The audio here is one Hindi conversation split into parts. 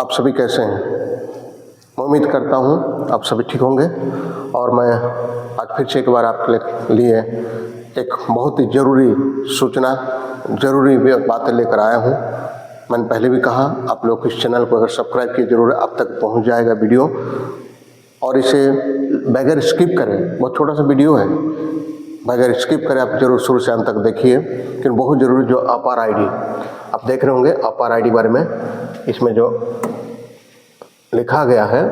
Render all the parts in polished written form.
आप सभी कैसे हैं? मैं उम्मीद करता हूँ आप सभी ठीक होंगे। और मैं आज फिर से एक बार आपके लिए एक बहुत ही ज़रूरी सूचना, ज़रूरी बातें लेकर आया हूँ। मैंने पहले भी कहा, आप लोग इस चैनल को अगर सब्सक्राइब किए ज़रूर आप तक पहुँच जाएगा वीडियो, और इसे बगैर स्किप करें। बहुत छोटा सा वीडियो है, बगैर स्किप करें आप जरूर शुरू से अंत तक देखिए, क्योंकि बहुत ज़रूरी जो अपार आईडी आप देख रहे होंगे, अपार आईडी बारे में इसमें जो लिखा गया है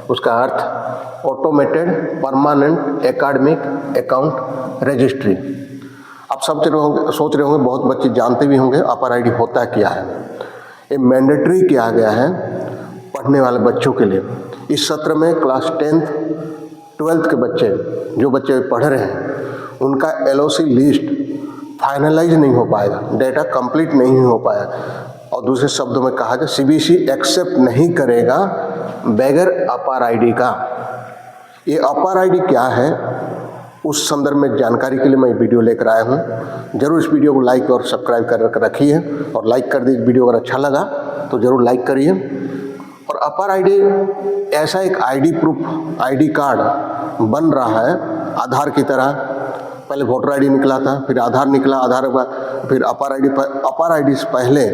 उसका अर्थ automated permanent academic account registry. आप सब सोच रहे होंगे, बहुत बच्चे जानते भी होंगे अपार आईडी होता क्या है। ये मैंडेटरी किया गया है पढ़ने वाले बच्चों के लिए। इस सत्र में क्लास 10th 12th के बच्चे, जो बच्चे पढ़ रहे हैं, उनका LOC लिस्ट फाइनलाइज नहीं हो पाएगा, डेटा कंप्लीट नहीं हो पाएगा। और दूसरे शब्दों में कहा जाए, CBSE एक्सेप्ट नहीं करेगा बगैर अपार आईडी का। ये अपार आईडी क्या है, उस संदर्भ में जानकारी के लिए मैं वीडियो लेकर आया हूँ। जरूर इस वीडियो को लाइक और सब्सक्राइब कर रखिए, और लाइक कर दीजिए। वीडियो अगर अच्छा लगा तो ज़रूर लाइक करिए। और अपार आईडी ऐसा एक आईडी प्रूफ, आईडी कार्ड बन रहा है आधार की तरह। पहले वोटर आईडी निकला था, फिर आधार निकला, आधार के बाद फिर अपार आईडी। अपार आईडी से पहले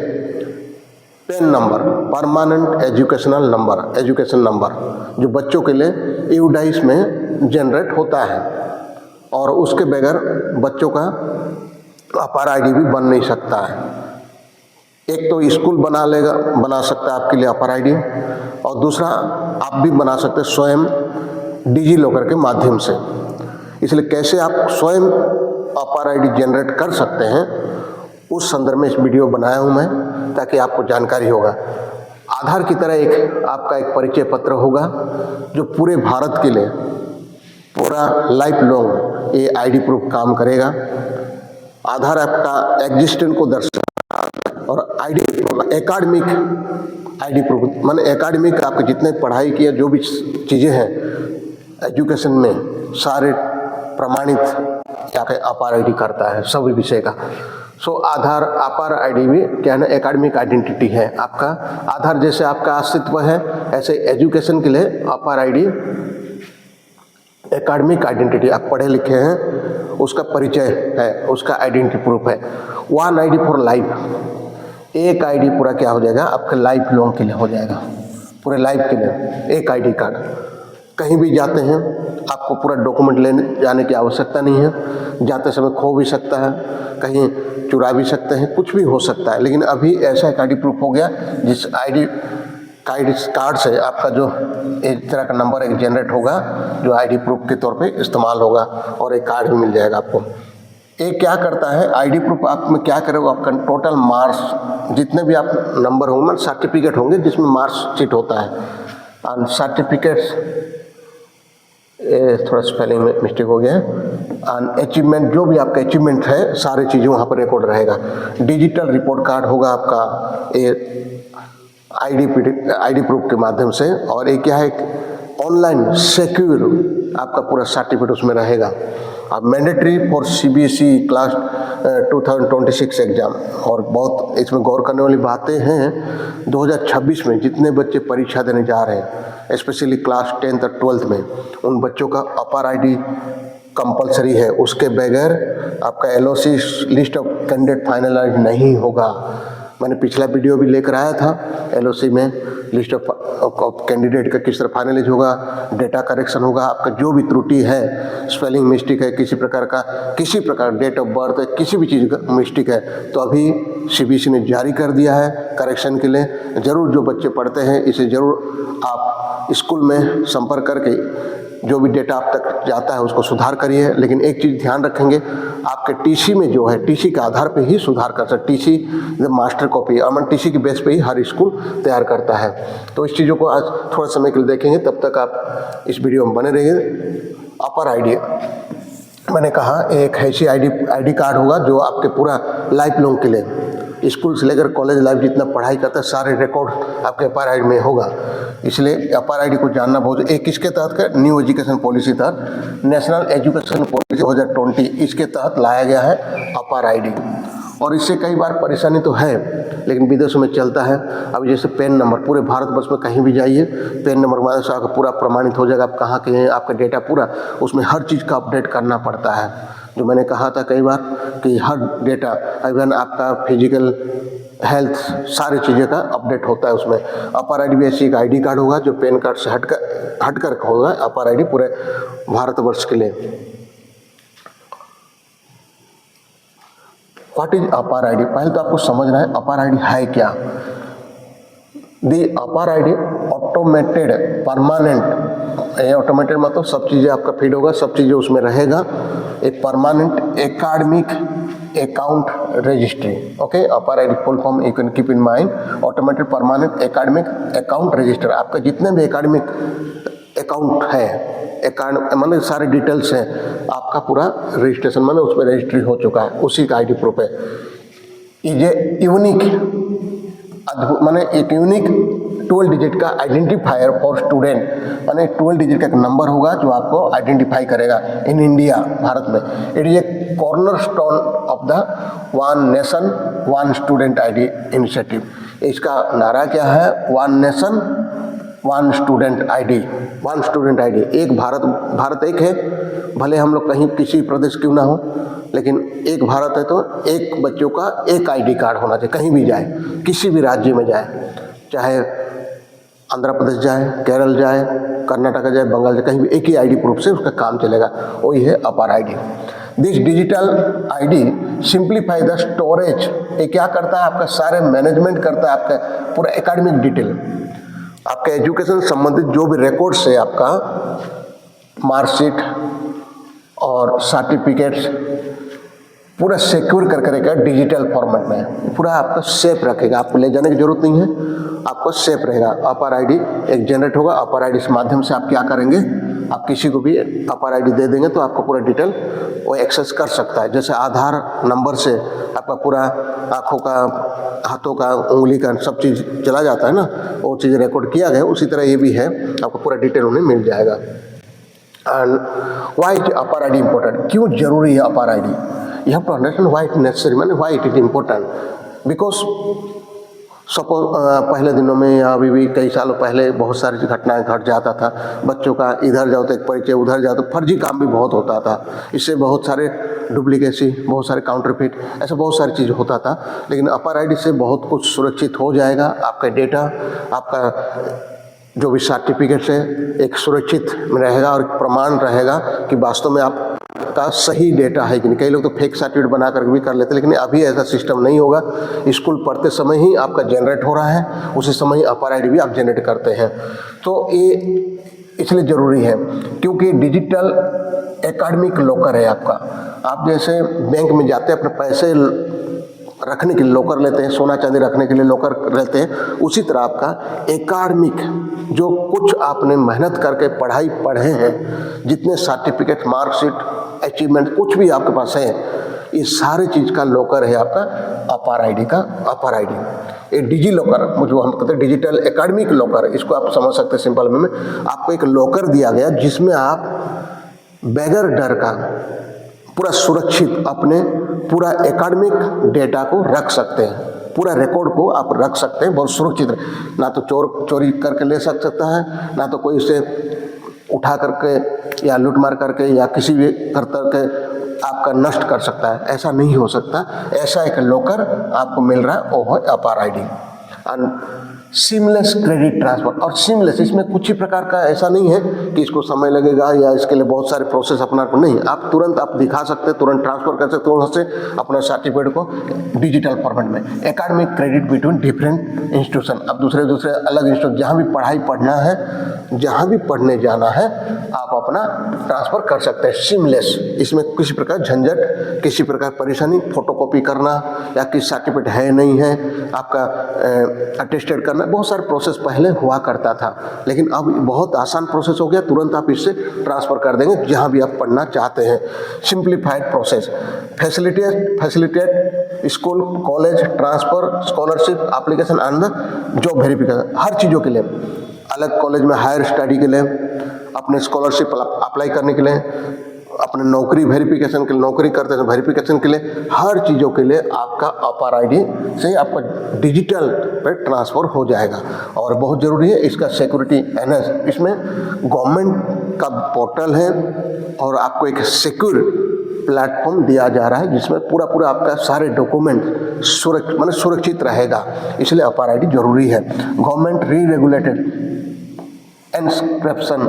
PAN number, permanent educational number, education number, जो बच्चों के लिए यूडाइस में जनरेट होता है, और उसके बगैर बच्चों का अपार आईडी भी बन नहीं सकता है। एक तो स्कूल बना सकता है आपके लिए अपार आईडी, और दूसरा आप भी बना सकते हैं स्वयं डिजी लॉकर के माध्यम से। इसलिए कैसे आप स्वयं अपार आईडी जनरेट कर सकते हैं, उस संदर्भ में इस वीडियो बनाया हूं मैं, ताकि आपको जानकारी होगा। आधार की तरह एक आपका एक परिचय पत्र होगा, जो पूरे भारत के लिए पूरा लाइफ लॉन्ग ये आईडी प्रूफ काम करेगा। आधार आपका एग्जिस्टेंस को दर्शाता, और आईडी एकेडमिक आईडी प्रूफ माने एकेडमिक आपके जितने पढ़ाई किया, जो भी चीज़ें हैं एजुकेशन में, सारे प्रमाणित आपके अपार आईडी करता है सभी विषय का। सो आधार अपार आईडी भी क्या है, एकेडमिक आइडेंटिटी है आपका। आधार जैसे आपका अस्तित्व है, ऐसे एजुकेशन के लिए अपार आईडी एकेडमिक आइडेंटिटी, आप पढ़े लिखे हैं उसका परिचय है, उसका आइडेंटिटी प्रूफ है। वन आईडी फॉर लाइफ, एक आईडी पूरा क्या हो जाएगा आपके लाइफ लॉन्ग के लिए हो जाएगा, पूरे लाइफ के लिए एक आईडी कार्ड। कहीं भी जाते हैं आपको पूरा डॉक्यूमेंट लेने जाने की आवश्यकता नहीं है। जाते समय खो भी सकता है, कहीं चुरा भी सकते हैं, कुछ भी हो सकता है। लेकिन अभी ऐसा एक आईडी प्रूफ हो गया, जिस आईडी कार्ड से आपका जो एक तरह का नंबर एक जनरेट होगा, जो आईडी प्रूफ के तौर पे इस्तेमाल होगा, और एक कार्ड भी मिल जाएगा आपको। ये क्या करता है आईडी प्रूफ, आप में क्या करेगा, आपका टोटल मार्क्स जितने भी आप नंबर होंगे, मतलब सर्टिफिकेट होंगे जिसमें मार्क्स शीट होता है, और सर्टिफिकेट्स, थोड़ा स्पेलिंग में मिस्टेक हो गया है, अचीवमेंट, जो भी आपका अचीवमेंट है सारी चीज़ें वहाँ पर रिकॉर्ड रहेगा। डिजिटल रिपोर्ट कार्ड होगा आपका ये आईडी प्रूफ के माध्यम से, और एक क्या है ऑनलाइन सिक्योर आपका पूरा सर्टिफिकेट उसमें रहेगा। अब mandatory for CBSE class 2026 exam. और बहुत इसमें गौर करने वाली बातें हैं, 2026 में जितने बच्चे परीक्षा देने जा रहे हैं, स्पेशली क्लास 10th और 12th में, उन बच्चों का अपार आईडी कंपलसरी है। उसके बगैर आपका LOC list of candidate finalise नहीं होगा। मैंने पिछला वीडियो भी लेकर आया था, LOC में लिस्ट ऑफ कैंडिडेट का किस तरह फाइनलाइज होगा, डेटा करेक्शन होगा, आपका जो भी त्रुटि है, स्पेलिंग मिस्टेक है, किसी प्रकार डेट ऑफ बर्थ है, किसी भी चीज़ का मिस्टेक है, तो अभी CBSE ने जारी कर दिया है करेक्शन के लिए। ज़रूर जो बच्चे पढ़ते हैं इसे ज़रूर आप स्कूल में संपर्क करके जो भी डेटा आप तक जाता है उसको सुधार करिए। लेकिन एक चीज़ ध्यान रखेंगे, आपके TC में जो है, TC के आधार पे ही सुधार कर सकते। TC मास्टर कॉपी, अमन TC के बेस पे ही हर स्कूल तैयार करता है। तो इस चीज़ों को आज थोड़ा समय के लिए देखेंगे, तब तक आप इस वीडियो में बने रहिए। अपार आईडी मैंने कहा एक ऐसी आईडी कार्ड होगा जो आपके पूरा लाइफ लॉन्ग के लिए, स्कूल से लेकर कॉलेज लाइफ जितना पढ़ाई करता है सारे रिकॉर्ड आपके अपार आईडी में होगा। इसलिए अपार आईडी को जानना बहुत, एक किसके तहत का, न्यू एजुकेशन पॉलिसी तहत, नेशनल एजुकेशन पॉलिसी 2020, इसके तहत लाया गया है अपार आईडी। और इससे कई बार परेशानी तो है, लेकिन विदेशों में चलता है। अभी जैसे पैन नंबर, पूरे भारतवर्ष में कहीं भी जाइए पैन नंबर माने से आपका पूरा प्रमाणित हो जाएगा, आप कहाँ के हैं, आपका डेटा पूरा, उसमें हर चीज़ का अपडेट करना पड़ता है। जो मैंने कहा था कई बार कि हर डेटा, इवन आपका फिजिकल हेल्थ, सारी चीज़ें का अपडेट होता है उसमें। अपर आईडी भी ऐसी एक आईडी कार्ड होगा जो पैन कार्ड से हटकर होगा, अपर आईडी पूरे भारतवर्ष के लिए। What is APAAR ID? पहले तो आपको समझना है अपर आईडी है क्या। दी अपर आईडी ऑटोमेटेड परमानेंट, ये ऑटोमेटेड मतलब सब चीज़ें आपका फीड होगा, सब चीज़ें उसमें रहेगा, एक permanent academic account registry. Okay, upper ID full form you can keep in mind, automated permanent academic account register. आपका जितने भी एकेडमिक अकाउंट है, अकाउंट मतलब सारे डिटेल्स हैं, आपका पूरा रजिस्ट्रेशन माने उसमें रजिस्ट्री हो चुका है, उसी का आईडी प्रूफ है। ये यूनिक अद्भुत माने एक यूनिक 12 डिजिट का आइडेंटिफायर फॉर स्टूडेंट, माने 12 डिजिट का एक नंबर होगा जो आपको आइडेंटिफाई करेगा इन इंडिया, भारत में। It is a corner stone of the one nation one student ID initiative. इसका नारा क्या है? One nation one student ID, one student ID. एक भारत, भारत एक है, भले हम लोग कहीं किसी प्रदेश क्यों ना हो, लेकिन एक भारत है तो एक बच्चों का एक आईडी कार्ड होना चाहिए। कहीं भी जाए, किसी भी राज्य में जाए, चाहे आंध्र प्रदेश जाए, केरल जाए, कर्नाटक जाए, बंगाल जाए, कहीं भी एक ही आईडी प्रूफ से उसका काम चलेगा, वही है APAAR ID. This digital ID simplify the storage. ये क्या करता है? आपका सारे मैनेजमेंट करता है, आपका पूरा एकेडमिक डिटेल, आपका एजुकेशन संबंधित जो भी रिकॉर्ड्स है, आपका मार्कशीट और सर्टिफिकेट्स पूरा सिक्योर करके रखेगा डिजिटल फॉर्मेट में, पूरा आपका सेफ रखेगा, आपको ले जाने की जरूरत नहीं है, आपको सेफ रहेगा। अपर आईडी एक जनरेट होगा, अपर आईडी के माध्यम से आप क्या करेंगे, आप किसी को भी अपर आईडी दे देंगे तो आपको पूरा डिटेल वो एक्सेस कर सकता है। जैसे आधार नंबर से आपका पूरा आँखों का, हाथों का, उंगली का सब चीज़ चला जाता है ना, वो चीज़ रिकॉर्ड किया गया, उसी तरह ये भी है, आपको पूरा डिटेल उन्हें मिल जाएगा। And why is APAAR ID important? क्यों जरूरी है APAAR ID? You have to understand why it necessary, माने why it is important. Because suppose पहले दिनों में या अभी भी कई सालों पहले बहुत सारी घटनाएं घट जाता था, बच्चों का इधर जाओ तो एक परिचय, उधर जाओ तो फर्जी काम भी बहुत होता था, इससे बहुत सारे डुप्लीकेसी, बहुत सारे काउंटरफिट, ऐसा बहुत सारी चीज़ होता था। लेकिन अपर आईडी से बहुत कुछ सुरक्षित हो जाएगा, आपका डेटा, आपका जो भी सर्टिफिकेट है एक सुरक्षित रहेगा और प्रमाण रहेगा कि वास्तव में आपका सही डेटा है कि नहीं। कई लोग तो फेक सर्टिफिकेट बना कर भी कर लेते हैं, लेकिन अभी ऐसा सिस्टम नहीं होगा। स्कूल पढ़ते समय ही आपका जनरेट हो रहा है, उसी समय ही अपर आईडी भी आप जनरेट करते हैं। तो ये इसलिए ज़रूरी है क्योंकि डिजिटल एकेडमिक लॉकर है आपका। आप जैसे बैंक में जाते हैं, अपने पैसे रखने के लिए लॉकर लेते हैं, सोना चांदी रखने के लिए लॉकर लेते हैं, उसी तरह आपका एकेडमिक जो कुछ आपने मेहनत करके पढ़ाई पढ़े हैं, जितने सर्टिफिकेट, मार्कशीट, अचीवमेंट कुछ भी आपके पास है, ये सारी चीज़ का लॉकर है आपका अपर आईडी का। अपर आईडी ये डिजी लॉकर, जो हम कहते हैं डिजिटल एकेडमिक लॉकर, इसको आप समझ सकते हैं सिंपल में। आपको एक लॉकर दिया गया जिसमें आप बगैर डर का पूरा सुरक्षित अपने पूरा एकेडमिक डेटा को रख सकते हैं, पूरा रिकॉर्ड को आप रख सकते हैं बहुत सुरक्षित। ना तो चोरी करके ले सकता है, ना तो कोई उसे उठा करके या लूट मार करके या किसी भी करके आपका नष्ट कर सकता है, ऐसा नहीं हो सकता। ऐसा एक लॉकर आपको मिल रहा है, वो है APAAR ID. Seamless credit transfer, और सीमलेस इसमें कुछ ही प्रकार का ऐसा नहीं है कि इसको समय लगेगा या इसके लिए बहुत सारे प्रोसेस अपना को नहीं, आप तुरंत आप दिखा सकते हैं, तुरंत ट्रांसफर कर सकते हैं वहाँ से अपना सर्टिफिकेट को डिजिटल फॉर्मेट में। Academic credit between different institution, अब दूसरे अलग इंस्टीट्यूट जहाँ भी पढ़ाई पढ़ना है, जहाँ भी पढ़ने जाना है, आप अपना ट्रांसफ़र कर सकते हैं सीमलेस। इसमें किसी प्रकार झंझट, किसी प्रकार परेशानी, फोटोकॉपी करना या किस सर्टिफिकेट है नहीं है, आपका अटेस्टेड करना, बहुत सारे प्रोसेस पहले हुआ करता था, लेकिन अब बहुत आसान प्रोसेस हो गया, तुरंत आप इससे ट्रांसफ़र कर देंगे जहाँ भी आप पढ़ना चाहते हैं। Simplified process, facilitate school college transfer, scholarship application and job verification, हर चीज़ों के लिए, अलग कॉलेज में हायर स्टडी के लिए, अपने स्कॉलरशिप अप्लाई करने के लिए, अपने नौकरी वेरिफिकेशन के लिए, नौकरी करते हैं वेरिफिकेशन के लिए, हर चीज़ों के लिए आपका अपार आईडी से आपका डिजिटल पे ट्रांसफ़र हो जाएगा। और बहुत ज़रूरी है इसका सिक्योरिटी एनएस, इसमें गवर्नमेंट का पोर्टल है और आपको एक सिक्योर प्लेटफॉर्म दिया जा रहा है जिसमें पूरा आपका सारे डॉक्यूमेंट सुरक्षित रहेगा, इसलिए अपार आईडी जरूरी है। गवर्नमेंट री regulated encryption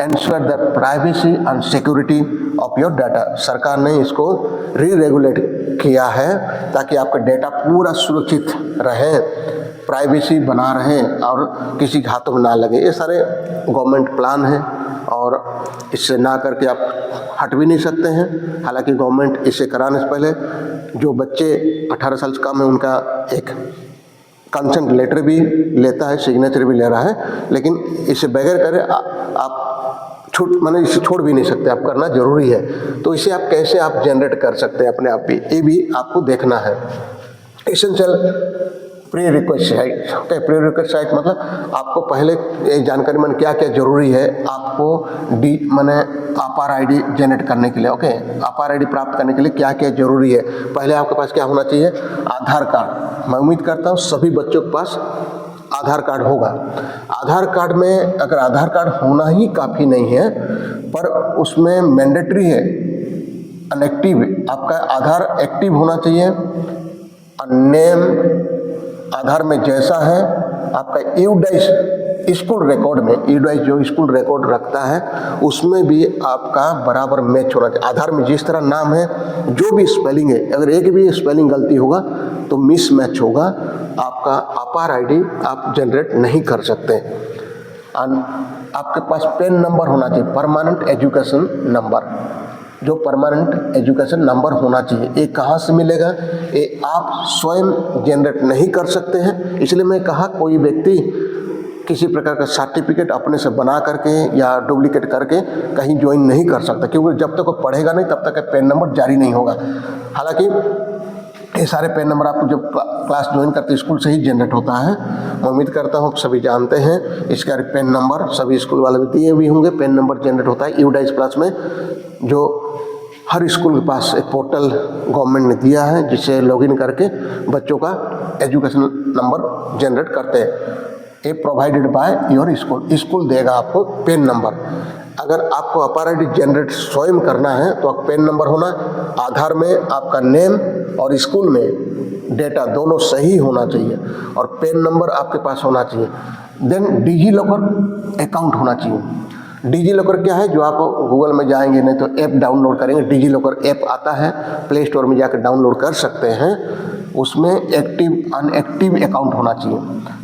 ensure the privacy and security of your data. सरकार ने इसको री रेगुलेट किया है ताकि आपका डेटा पूरा सुरक्षित रहे, प्राइवेसी बना रहे और किसी के हाथों में ना लगे। ये सारे गवर्नमेंट प्लान है और इससे ना करके आप हट भी नहीं सकते हैं। हालांकि गवर्नमेंट इसे कराने से पहले जो बच्चे 18 साल से कम है उनका एक कंसेंट लेटर भी लेता है, सिग्नेचर भी ले रहा है, लेकिन इसे बगैर करे आप इसे छोड़ भी नहीं सकते, आप करना जरूरी है। तो इसे आप कैसे आप जनरेट कर सकते हैं अपने आप भी, ये भी आपको देखना है। Essential pre request site, pre request site मतलब आपको पहले ये जानकारी में क्या क्या जरूरी है आपको अपार आईडी जनरेट करने के लिए। अपार आईडी प्राप्त करने के लिए क्या क्या जरूरी है। पहले आपके पास क्या होना चाहिए, आधार कार्ड। मैं उम्मीद करता हूँ सभी बच्चों के पास आधार कार्ड होगा। आधार कार्ड में अगर आधार कार्ड होना ही काफ़ी नहीं है, पर उसमें मैंडेटरी है अनएक्टिव, आपका आधार एक्टिव होना चाहिए। नेम आधार में जैसा है आपका यूडाइस स्कूल रिकॉर्ड में, यूडाइस जो स्कूल रिकॉर्ड रखता है उसमें भी आपका बराबर मैच होना चाहिए। आधार में जिस तरह नाम है, जो भी स्पेलिंग है, अगर एक भी स्पेलिंग गलती होगा तो मिस मैच होगा, आपका अपार आईडी आप जनरेट नहीं कर सकते। आपके पास पेन नंबर होना चाहिए, परमानेंट एजुकेशन नंबर, जो परमानेंट एजुकेशन नंबर होना चाहिए। ये कहाँ से मिलेगा, ये आप स्वयं जनरेट नहीं कर सकते हैं। इसलिए मैं कहा कोई व्यक्ति किसी प्रकार का सर्टिफिकेट अपने से बना करके या डुप्लीकेट करके कहीं ज्वाइन नहीं कर सकता, क्योंकि जब तक वो पढ़ेगा नहीं तब तक पेन नंबर जारी नहीं होगा। हालांकि ये सारे पेन नंबर आपको जब क्लास ज्वाइन करते स्कूल से ही जनरेट होता है। मैं उम्मीद करता हूँ आप सभी जानते हैं इसका पेन नंबर, सभी स्कूल वाले भी दिए भी होंगे। पेन नंबर जनरेट होता है यूडाइस प्लस में, जो हर स्कूल के पास एक पोर्टल गवर्नमेंट ने दिया है जिससे लॉगिन करके बच्चों का एजुकेशन नंबर जनरेट करते हैं। ये provided by your school, school देगा आपको पेन नंबर। अगर आपको अपार आईडी जनरेट स्वयं करना है तो आप पेन नंबर होना, आधार में आपका नेम और स्कूल में डेटा दोनों सही होना चाहिए और पेन नंबर आपके पास होना चाहिए। देन डिजी लॉकर अकाउंट होना चाहिए। डिजी लॉकर क्या है, जो आप गूगल में जाएंगे नहीं तो ऐप डाउनलोड करेंगे, डिजी लॉकर ऐप आता है, प्ले स्टोर में जाकर डाउनलोड कर सकते हैं। उसमें एक्टिव अनएक्टिव अकाउंट होना चाहिए।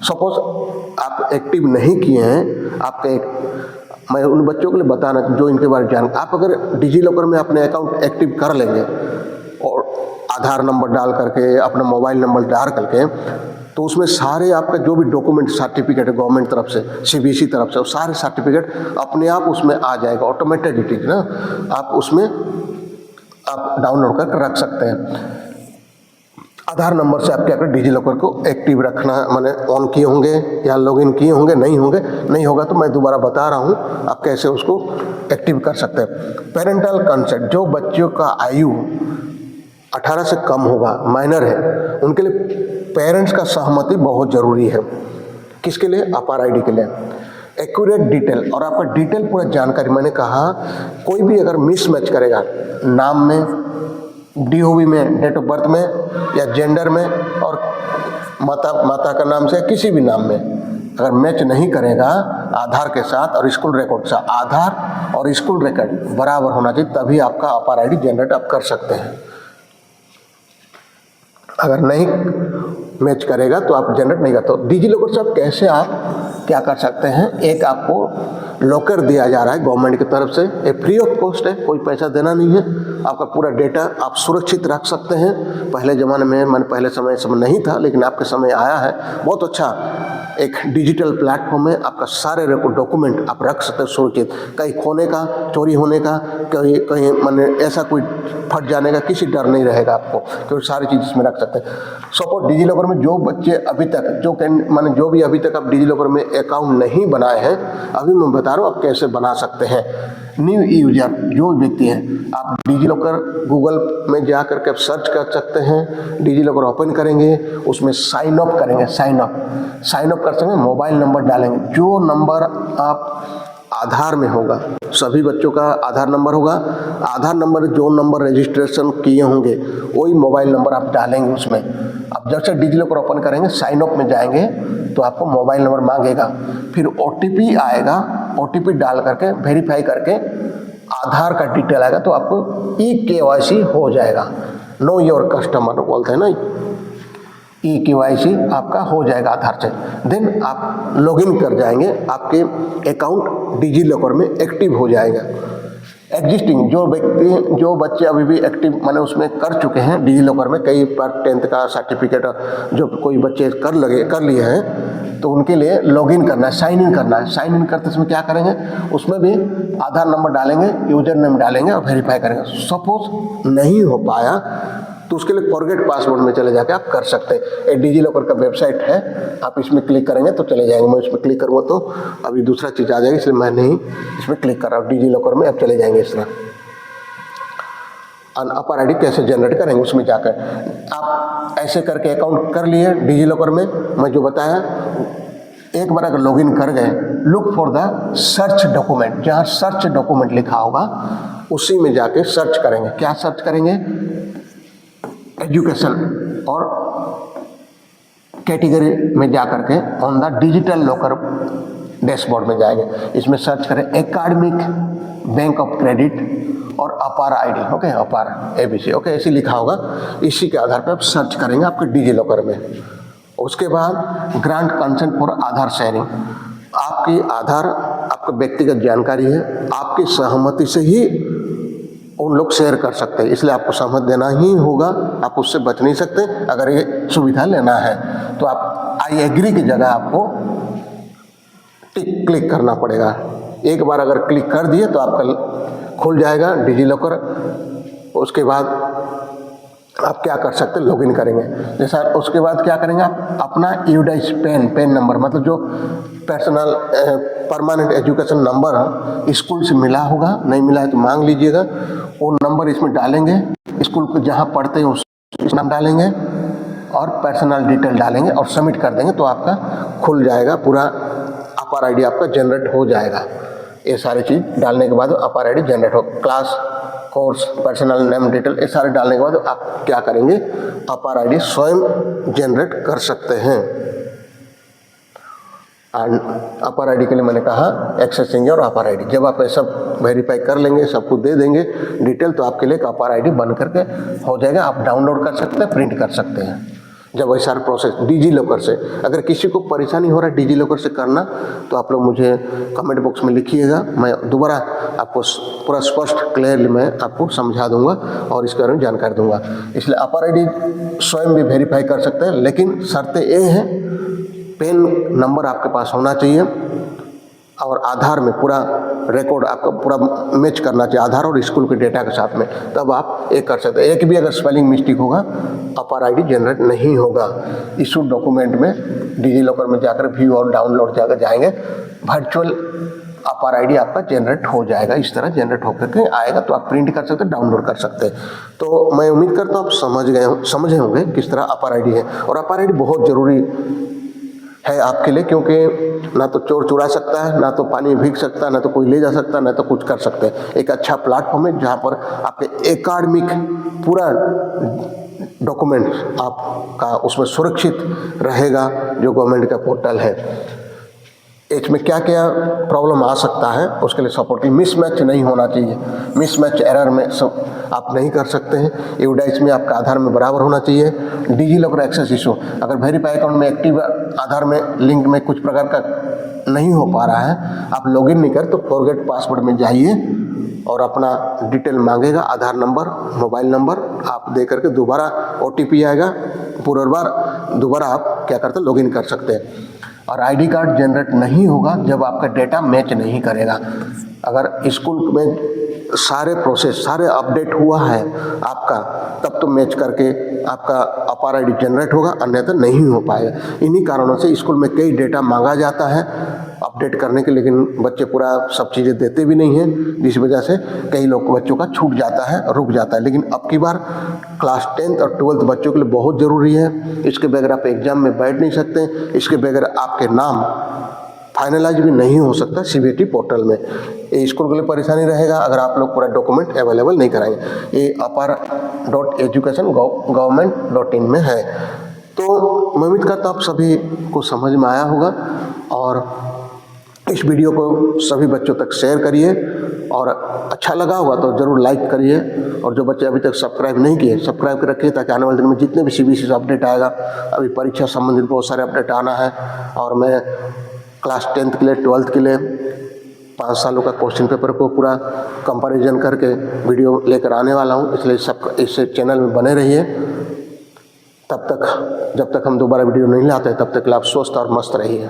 सपोज आप एक्टिव नहीं किए हैं, आपका मैं उन बच्चों के लिए बताना जो इनके बारे में जान, आप अगर डिजी लॉकर में अपने अकाउंट एक्टिव कर लेंगे और आधार नंबर डाल करके, अपना मोबाइल नंबर डाल करके, तो उसमें सारे आपका जो भी डॉक्यूमेंट सर्टिफिकेट है गवर्नमेंट तरफ से, सीबीएसई तरफ से, वो सारे सर्टिफिकेट अपने आप उसमें आ जाएगा, ऑटोमेटिक ना, आप उसमें आप डाउनलोड करके रख सकते हैं। आधार नंबर से आप क्या करें, डिजी लॉकर को एक्टिव रखना, मैंने ऑन किए होंगे या लॉगिन किए होंगे, नहीं होगा तो मैं दोबारा बता रहा हूँ आप कैसे उसको एक्टिव कर सकते हैं। पेरेंटल कंसेंट, जो बच्चों का आयु 18 से कम होगा, माइनर है, उनके लिए पेरेंट्स का सहमति बहुत ज़रूरी है। किसके लिए, अपार आईडी के लिए। एक्यूरेट डिटेल, और आपका डिटेल पूरा जानकारी, मैंने कहा कोई भी अगर मिसमैच करेगा नाम में, डीओबी में, डेट ऑफ बर्थ में या जेंडर में और माता का नाम से किसी भी नाम में अगर मैच नहीं करेगा आधार के साथ और स्कूल रिकॉर्ड से, आधार और स्कूल रिकॉर्ड बराबर होना चाहिए, तभी आपका अपार आईडी जनरेट आप कर सकते हैं। अगर नहीं मैच करेगा तो आप जनरेट नहीं करते। डिजी लॉकर से आप कैसे आप क्या कर सकते हैं, एक आपको लॉकर दिया जा रहा है गवर्नमेंट की तरफ से, ये फ्री ऑफ कॉस्ट है, कोई पैसा देना नहीं है, आपका पूरा डेटा आप सुरक्षित रख सकते हैं। पहले ज़माने में, मैंने पहले समय नहीं था, लेकिन आपके समय आया है, बहुत अच्छा एक डिजिटल प्लेटफॉर्म है, आपका सारे डॉक्यूमेंट आप रख सकते हैं सुरक्षित, कहीं खोने का, चोरी होने का, कहीं मैंने ऐसा कोई फट जाने का किसी डर नहीं रहेगा आपको, क्योंकि सारी चीज़ इसमें रख सकते हैं। सपोज डिजी लॉकर में जो बच्चे अभी तक जो भी अभी तक आप डिजी लॉकर में अकाउंट नहीं बनाए हैं, अभी मैं बता बता रहा हूँ आप कैसे बना सकते हैं। न्यू यूजर जो व्यक्ति है, आप डिजी लॉकर गूगल में जा करके आप सर्च कर सकते हैं। डिजी लॉकर ओपन करेंगे, उसमें साइन अप करेंगे, साइन अप कर सकते हैं। मोबाइल नंबर डालेंगे, जो नंबर आप आधार में होगा, सभी बच्चों का आधार नंबर होगा। आधार नंबर जो नंबर रजिस्ट्रेशन किए होंगे वही मोबाइल नंबर आप डालेंगे उसमें। अब जब से डिजी लॉकर ओपन करेंगे, साइन अप में जाएंगे तो आपको मोबाइल नंबर मांगेगा, फिर ओटीपी आएगा, ओटीपी डाल करके वेरीफाई करके आधार का डिटेल आएगा तो आपको ई-केवाईसी हो जाएगा। नो योर कस्टमर बोलते हैं ना, ई-केवाईसी आपका हो जाएगा आधार से। देन आप लॉगिन कर जाएंगे, आपके अकाउंट डिजी लॉकर में एक्टिव हो जाएगा। एग्जिस्टिंग जो बच्चे अभी भी एक्टिव माने उसमें कर चुके हैं डिजी लॉकर में, कई बार 10th का सर्टिफिकेट जो कोई बच्चे कर लिए हैं, तो उनके लिए लॉगिन करना है, साइन इन करना है। साइन इन करते समय क्या करेंगे, उसमें भी आधार नंबर डालेंगे, यूजर नेम डालेंगे और वेरीफाई करेंगे। सपोज नहीं हो पाया तो उसके लिए फॉरगेट पासवर्ड में चले जाके आप कर सकते हैं। एक डिजी लॉकर का वेबसाइट है, आप इसमें क्लिक करेंगे तो चले जाएंगे। मैं इसमें क्लिक करूँगा तो अभी दूसरा चीज़ आ जाएगी, इसलिए मैं नहीं इसमें क्लिक कर रहा हूँ। डिजी लॉकर में आप चले जाएंगे। इस तरह अपर आईडी कैसे जनरेट करेंगे, उसमें जाकर आप ऐसे करके अकाउंट कर लिए डिजी लॉकर में। मैं जो बताया, एक बार अगर लॉगिन कर गए, look for the search document, जहाँ सर्च डॉक्यूमेंट लिखा होगा उसी में जाके सर्च करेंगे। क्या सर्च करेंगे, एजुकेशन और कैटेगरी में जाकर के on the digital locker dashboard में जाएंगे। इसमें सर्च करें एकेडमिक, बैंक ऑफ क्रेडिट और अपार आईडी, ओके, अपार एबीसी, ओके, ऐसे लिखा होगा। इसी के आधार पर आप सर्च करेंगे आपके डिजी लॉकर में। उसके बाद grant consent for Aadhaar sharing, आपकी आधार आपका व्यक्तिगत जानकारी है, आपकी सहमति से ही उन लोग शेयर कर सकते हैं, इसलिए आपको सहमत देना ही होगा, आप उससे बच नहीं सकते। अगर ये सुविधा लेना है तो आप आई एग्री की जगह आपको टिक क्लिक करना पड़ेगा। एक बार अगर क्लिक कर दिए तो आपका खुल जाएगा डिजी लॉकर। उसके बाद आप क्या कर सकते हैं, लॉगिन करेंगे। जैसा उसके बाद क्या करेंगे, आप अपना यूडाइस पेन नंबर, मतलब जो personal permanent education number school से मिला होगा, नहीं मिला है तो मांग लीजिएगा। वो नंबर इसमें डालेंगे, स्कूल को जहाँ पढ़ते हैं उस नाम डालेंगे और पर्सनल डिटेल डालेंगे और सबमिट कर देंगे तो आपका खुल जाएगा, पूरा अपार आईडी आपका जनरेट हो जाएगा। ये सारी चीज़ डालने के बाद अपार आईडी जनरेट हो, class, course, personal name detail, ये सारे डालने के बाद आप क्या करेंगे, अपार आईडी स्वयं जनरेट कर सकते हैं। अपार आईडी के लिए मैंने कहा एक्सेस चेंजर और अपार आईडी, जब आप ये सब वेरीफाई कर लेंगे, सबको दे देंगे डिटेल, तो आपके लिए एक अपार आईडी बन करके हो जाएगा। आप डाउनलोड कर सकते हैं, प्रिंट कर सकते हैं। जब वही सारा प्रोसेस डिजी लॉकर से, अगर किसी को परेशानी हो रहा है डिजी लॉकर से करना, तो आप लोग मुझे कमेंट बॉक्स में लिखिएगा, मैं दोबारा आपको पूरा स्पष्ट क्लियरली मैं आपको समझा दूंगा और इसके बारे में जानकारी दूंगा। इसलिए अपार आईडी स्वयं भी वेरीफाई कर सकते हैं, लेकिन शर्तें ये हैं, पेन नंबर आपके पास होना चाहिए और आधार में पूरा रिकॉर्ड आपका पूरा मैच करना चाहिए, आधार और स्कूल के डेटा के साथ में, तब आप एक कर सकते हैं। एक भी अगर स्पेलिंग मिस्टेक होगा, अपार आईडी जनरेट नहीं होगा। इशू डॉक्यूमेंट में डिजी लॉकर में जाकर व्यू और डाउनलोड जाकर जाएंगे, वर्चुअल अपार आईडी आपका जनरेट हो जाएगा। इस तरह जनरेट होकर के आएगा तो आप प्रिंट कर सकते हैं, डाउनलोड कर सकते हैं। तो मैं उम्मीद करता हूँ आप समझे होंगे किस तरह अपार आईडी है। और अपार आईडी बहुत ज़रूरी है आपके लिए, क्योंकि ना तो चोर चुरा सकता है, ना तो पानी में भीग सकता है, ना तो कोई ले जा सकता है, ना तो कुछ कर सकते हैं। एक अच्छा प्लेटफॉर्म है जहाँ पर आपके एकेडमिक पूरा डॉक्यूमेंट आपका उसमें सुरक्षित रहेगा, जो गवर्नमेंट का पोर्टल है। इसमें क्या क्या प्रॉब्लम आ सकता है उसके लिए सपोर्टिंग, मिसमैच नहीं होना चाहिए, मिसमैच एरर में सब आप नहीं कर सकते हैं। यूडाइस में आपका आधार में बराबर होना चाहिए। डिजी लॉकर एक्सेस इशू, अगर वेरीफाई अकाउंट में एक्टिव आधार में लिंक में कुछ प्रकार का नहीं हो पा रहा है, आप लॉगिन नहीं कर तो फॉरगेट पासवर्ड में जाइए और अपना डिटेल मांगेगा, आधार नंबर, मोबाइल नंबर आप दे करके दोबारा ओटीपी आएगा, पुनर्बार दोबारा आप क्या करते हैं, लॉगिन कर सकते हैं। और आईडी कार्ड जनरेट नहीं होगा जब आपका डेटा मैच नहीं करेगा। अगर स्कूल में सारे प्रोसेस सारे अपडेट हुआ है आपका, तब तो मैच करके आपका अपार आईडी जनरेट होगा, अन्यथा नहीं हो पाएगा। इन्हीं कारणों से स्कूल में कई डेटा मांगा जाता है, अपडेट करने के, लेकिन बच्चे पूरा सब चीज़ें देते भी नहीं हैं, जिस वजह से कई लोग बच्चों का छूट जाता है, रुक जाता है। लेकिन अब की बार क्लास 10th और 12th बच्चों के लिए बहुत ज़रूरी है। इसके बगैर आप एग्जाम में बैठ नहीं सकते, इसके बगैर आपके नाम फाइनलाइज भी नहीं हो सकता CBSE पोर्टल में। ये स्कूल के लिए परेशानी रहेगा अगर आप लोग पूरा डॉक्यूमेंट अवेलेबल नहीं कराएंगे। ये apar.education.government.in में है। तो मैं उम्मीद करता हूँ आप सभी को समझ में आया होगा, और इस वीडियो को सभी बच्चों तक शेयर करिए, और अच्छा लगा होगा तो ज़रूर लाइक करिए, और जो बच्चे अभी तक सब्सक्राइब नहीं किए सब्सक्राइब कर रखिए, ताकि आने वाले दिन में जितने भी CBSE से अपडेट आएगा, अभी परीक्षा संबंधित बहुत सारे अपडेट आना है, और मैं क्लास 10th के लिए 12th के लिए 5 सालों का क्वेश्चन पेपर को पूरा कंपैरिजन करके वीडियो लेकर आने वाला हूँ। इसलिए सब इस चैनल में बने रहिए। तब तक, जब तक हम दोबारा वीडियो नहीं लाते, तब तक आप स्वस्थ और मस्त रहिए।